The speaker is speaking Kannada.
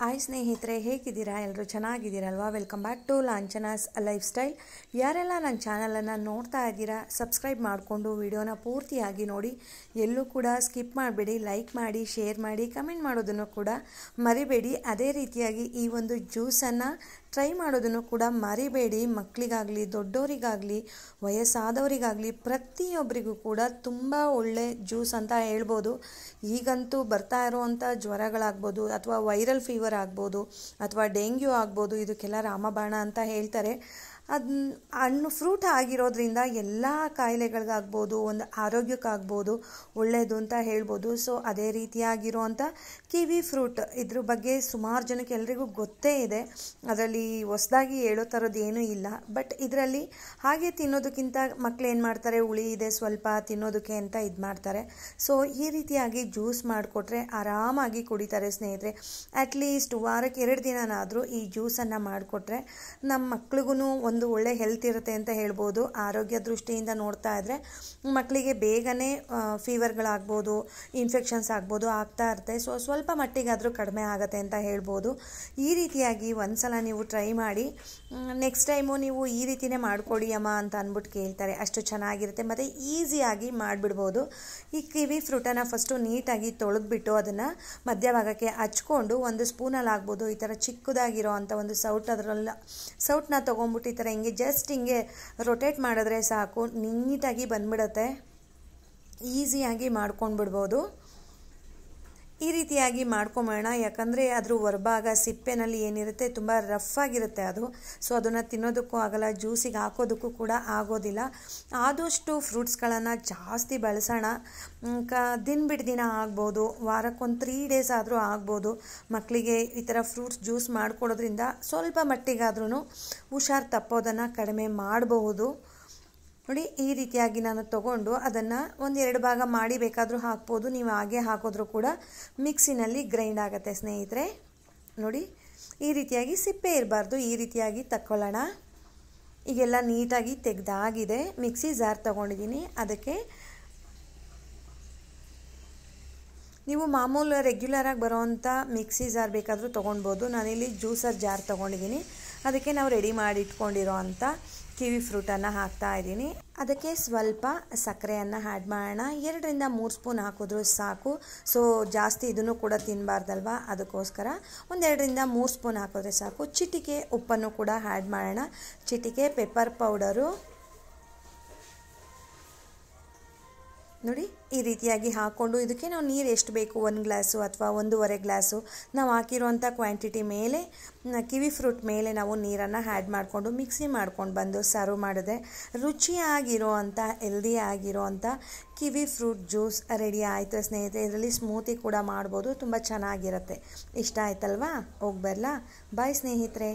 ಹಾಯ್ ಸ್ನೇಹಿತರೆ, ಹೇಗಿದ್ದೀರಾ? ಎಲ್ಲರೂ ಚೆನ್ನಾಗಿದ್ದೀರಲ್ವಾ? Welcome back to Lanchana's lifestyle. ಯಾರೆಲ್ಲ ನನ್ನ ಚಾನಲನ್ನು ನೋಡ್ತಾ ಇದ್ದೀರಾ, ಸಬ್ಸ್ಕ್ರೈಬ್ ಮಾಡಿಕೊಂಡು ವಿಡಿಯೋನ ಪೂರ್ತಿಯಾಗಿ ನೋಡಿ. ಎಲ್ಲೂ ಕೂಡ ಸ್ಕಿಪ್ ಮಾಡಬೇಡಿ. ಲೈಕ್ ಮಾಡಿ, ಶೇರ್ ಮಾಡಿ, ಕಮೆಂಟ್ ಮಾಡೋದನ್ನು ಕೂಡ ಮರಿಬೇಡಿ. ಅದೇ ರೀತಿಯಾಗಿ ಈ ಒಂದು ಜ್ಯೂಸನ್ನು ಟ್ರೈ ಮಾಡೋದನ್ನು ಕೂಡ ಮರಿಬೇಡಿ. ಮಕ್ಕಳಿಗಾಗಲಿ, ದೊಡ್ಡವರಿಗಾಗಲಿ, ವಯಸ್ಸಾದವರಿಗಾಗಲಿ ಪ್ರತಿಯೊಬ್ಬರಿಗೂ ಕೂಡ ತುಂಬ ಒಳ್ಳೆ ಜ್ಯೂಸ್ ಅಂತ ಹೇಳ್ಬೋದು. ಈಗಂತೂ ಬರ್ತಾ ಇರೋವಂಥ ಜ್ವರಗಳಾಗ್ಬೋದು, ಅಥವಾ ವೈರಲ್ ಫೀವರ್ ಆಗ್ಬೋದು, ಅಥವಾ ಡೆಂಗ್ಯೂ ಆಗ್ಬೋದು, ಇದಕ್ಕೆಲ್ಲ ರಾಮಬಾಣ ಅಂತ ಹೇಳ್ತಾರೆ. ಹಣ್ಣು ಫ್ರೂಟ್ ಆಗಿರೋದ್ರಿಂದ ಎಲ್ಲ ಕಾಯಿಲೆಗಳಿಗಾಗ್ಬೋದು, ಒಂದು ಆರೋಗ್ಯಕ್ಕಾಗ್ಬೋದು ಒಳ್ಳೆಯದು ಅಂತ ಹೇಳ್ಬೋದು. ಸೊ ಅದೇ ರೀತಿಯಾಗಿರೋವಂಥ ಕಿವಿ ಫ್ರೂಟ್, ಇದ್ರ ಬಗ್ಗೆ ಸುಮಾರು ಜನಕ್ಕೆ ಎಲ್ರಿಗೂ ಗೊತ್ತೇ ಇದೆ. ಅದರಲ್ಲಿ ಹೊಸದಾಗಿ ಹೇಳೋ ಥರದ್ದು ಏನೂ ಇಲ್ಲ. ಬಟ್ ಇದರಲ್ಲಿ ಹಾಗೆ ತಿನ್ನೋದಕ್ಕಿಂತ ಮಕ್ಕಳು ಏನು ಮಾಡ್ತಾರೆ, ಹುಳಿ ಇದೆ ಸ್ವಲ್ಪ ತಿನ್ನೋದಕ್ಕೆ ಅಂತ ಇದು ಮಾಡ್ತಾರೆ. ಸೊ ಈ ರೀತಿಯಾಗಿ ಜ್ಯೂಸ್ ಮಾಡಿಕೊಟ್ರೆ ಆರಾಮಾಗಿ ಕುಡಿತಾರೆ ಸ್ನೇಹಿತರೆ. ಅಟ್ಲೀಸ್ಟ್ ವಾರಕ್ಕೆ 2 ದಿನನಾದರೂ ಈ ಜ್ಯೂಸನ್ನು ಮಾಡಿಕೊಟ್ರೆ ನಮ್ಮ ಮಕ್ಳಿಗೂ ಒಂದು ಒಳ್ಳೆ ಹೆಲ್ತ್ ಇರುತ್ತೆ ಅಂತ ಹೇಳ್ಬೋದು. ಆರೋಗ್ಯ ದೃಷ್ಟಿಯಿಂದ ನೋಡ್ತಾ ಇದ್ದರೆ ಮಕ್ಕಳಿಗೆ ಬೇಗನೆ ಫೀವರ್ಗಳಾಗ್ಬೋದು, ಇನ್ಫೆಕ್ಷನ್ಸ್ ಆಗ್ಬೋದು, ಆಗ್ತಾ ಇರುತ್ತೆ. ಸೊ ಸ್ವಲ್ಪ ಮಟ್ಟಿಗಾದರೂ ಕಡಿಮೆ ಆಗುತ್ತೆ ಅಂತ ಹೇಳ್ಬೋದು. ಈ ರೀತಿಯಾಗಿ ಒಂದ್ಸಲ ನೀವು ಟ್ರೈ ಮಾಡಿ. ನೆಕ್ಸ್ಟ್ ಟೈಮು ನೀವು ಈ ರೀತಿಯೇ ಮಾಡಿಕೊಡಿ ಅಮ್ಮ ಅಂತ ಅಂದ್ಬಿಟ್ಟು ಕೇಳ್ತಾರೆ. ಅಷ್ಟು ಚೆನ್ನಾಗಿರುತ್ತೆ ಮತ್ತು ಈಸಿಯಾಗಿ ಮಾಡಿಬಿಡ್ಬೋದು. ಈ ಕಿವಿ ಫ್ರೂಟನ್ನು ಫಸ್ಟು ನೀಟಾಗಿ ತೊಳೆದ್ಬಿಟ್ಟು ಅದನ್ನು ಮಧ್ಯಭಾಗಕ್ಕೆ ಹಚ್ಕೊಂಡು 1 ಸ್ಪೂನಲ್ಲಿ ಆಗ್ಬೋದು ಈ ಥರ ಚಿಕ್ಕದಾಗಿರೋ ಅಂಥ ಒಂದು ಸೌಟನ್ನ ತೊಗೊಂಡ್ಬಿಟ್ಟು ಈ ಥರ ಹಿಂಗೆ ಜಸ್ಟ್ ಹಿಂಗೆ ರೊಟೇಟ್ ಮಾಡಿದ್ರೆ ಸಾಕು, ನೀಟಾಗಿ ಬಂದ್ಬಿಡುತ್ತೆ. ಈಸಿಯಾಗಿ ಮಾಡ್ಕೊಂಡು ಬಿಡ್ಬೋದು. ಈ ರೀತಿಯಾಗಿ ಮಾಡ್ಕೊಂಬೋಣ. ಯಾಕಂದರೆ ಅದ್ರ ಹೊರಭಾಗ ಸಿಪ್ಪೆನಲ್ಲಿ ಏನಿರುತ್ತೆ ತುಂಬ ರಫ್ ಆಗಿರುತ್ತೆ ಅದು. ಸೊ ಅದನ್ನು ತಿನ್ನೋದಕ್ಕೂ ಆಗಲ್ಲ, ಜ್ಯೂಸಿಗೆ ಹಾಕೋದಕ್ಕೂ ಕೂಡ ಆಗೋದಿಲ್ಲ. ಆದಷ್ಟು ಫ್ರೂಟ್ಸ್ಗಳನ್ನು ಜಾಸ್ತಿ ಬಳಸೋಣ. ದಿನ ಬಿಟ್ಟು ದಿನ ಆಗ್ಬೋದು, ವಾರಕ್ಕೊಂದು 3 ಡೇಸ್ ಆದರೂ ಆಗ್ಬೋದು. ಮಕ್ಕಳಿಗೆ ಈ ಥರ ಫ್ರೂಟ್ಸ್ ಜ್ಯೂಸ್ ಮಾಡಿಕೊಡೋದ್ರಿಂದ ಸ್ವಲ್ಪ ಮಟ್ಟಿಗಾದ್ರೂ ಹುಷಾರು ತಪ್ಪೋದನ್ನು ಕಡಿಮೆ ಮಾಡಬಹುದು. ನೋಡಿ, ಈ ರೀತಿಯಾಗಿ ನಾನು ತೊಗೊಂಡು ಅದನ್ನು 1-2 ಭಾಗ ಮಾಡಿ ಬೇಕಾದರೂ ಹಾಕ್ಬೋದು. ನೀವು ಹಾಗೆ ಹಾಕಿದ್ರೂ ಕೂಡ ಮಿಕ್ಸಿನಲ್ಲಿ ಗ್ರೈಂಡ್ ಆಗುತ್ತೆ ಸ್ನೇಹಿತರೆ. ನೋಡಿ, ಈ ರೀತಿಯಾಗಿ ಸಿಪ್ಪೆ ಇರಬಾರ್ದು. ಈ ರೀತಿಯಾಗಿ ತಕ್ಕೊಳ್ಳೋಣ. ಈಗೆಲ್ಲ ನೀಟಾಗಿ ತೆಗೆದಾಗಿದೆ. ಮಿಕ್ಸಿ ಜಾರ್ ತೊಗೊಂಡಿದ್ದೀನಿ. ಅದಕ್ಕೆ ನೀವು ಮಾಮೂಲು ರೆಗ್ಯುಲರಾಗಿ ಬರೋವಂಥ ಮಿಕ್ಸಿ ಜಾರ್ ಬೇಕಾದರೂ ತೊಗೊಳ್ಬೋದು. ನಾನಿಲ್ಲಿ ಜ್ಯೂಸರ್ ಜಾರ್ ತೊಗೊಂಡಿದ್ದೀನಿ. ಅದಕ್ಕೆ ನಾವು ರೆಡಿ ಮಾಡಿ ಇಟ್ಕೊಂಡಿರೋ ಅಂಥ ಕಿವಿ ಫ್ರೂಟನ್ನು ಹಾಕ್ತಾ ಇದ್ದೀನಿ. ಅದಕ್ಕೆ ಸ್ವಲ್ಪ ಸಕ್ಕರೆಯನ್ನು ಆ್ಯಡ್ ಮಾಡೋಣ. 2-3 ಸ್ಪೂನ್ ಹಾಕಿದ್ರೂ ಸಾಕು. ಸೊ ಜಾಸ್ತಿ ಇದನ್ನು ಕೂಡ ತಿನ್ನಬಾರ್ದಲ್ವ, ಅದಕ್ಕೋಸ್ಕರ 1-2-3 ಸ್ಪೂನ್ ಹಾಕಿದ್ರೆ ಸಾಕು. ಚಿಟಿಕೆ ಉಪ್ಪನ್ನು ಕೂಡ ಆ್ಯಡ್ ಮಾಡೋಣ. ಚಿಟಿಕೆ ಪೆಪ್ಪರ್ ಪೌಡರು. ನೋಡಿ, ಈ ರೀತಿಯಾಗಿ ಹಾಕ್ಕೊಂಡು ಇದಕ್ಕೆ ನಾವು ನೀರು ಎಷ್ಟು ಬೇಕು, 1 ಗ್ಲಾಸು ಅಥವಾ 1.5 ಗ್ಲಾಸು ನಾವು ಹಾಕಿರೋಂಥ ಕ್ವಾಂಟಿಟಿ ಮೇಲೆ, ಕಿವಿ ಫ್ರೂಟ್ ಮೇಲೆ ನಾವು ನೀರನ್ನು ಆ್ಯಡ್ ಮಾಡಿಕೊಂಡು ಮಿಕ್ಸಿ ಮಾಡ್ಕೊಂಡು ಬಂದು ಸರ್ವ್ ಮಾಡಿದೆ ರುಚಿಯಾಗಿರೋ ಅಂಥ ಹೆಲ್ದಿ ಆಗಿರೋ ಅಂಥ ಕಿವಿ ಫ್ರೂಟ್ ಜ್ಯೂಸ್ ರೆಡಿ ಆಯಿತು ಸ್ನೇಹಿತರೆ. ಇದರಲ್ಲಿ ಸ್ಮೂತಿ ಕೂಡ ಮಾಡ್ಬೋದು. ತುಂಬ ಚೆನ್ನಾಗಿರುತ್ತೆ. ಇಷ್ಟ ಆಯ್ತಲ್ವಾ? ಹೋಗಿ ಬರಲಾ? ಬಾಯ್ ಸ್ನೇಹಿತರೆ.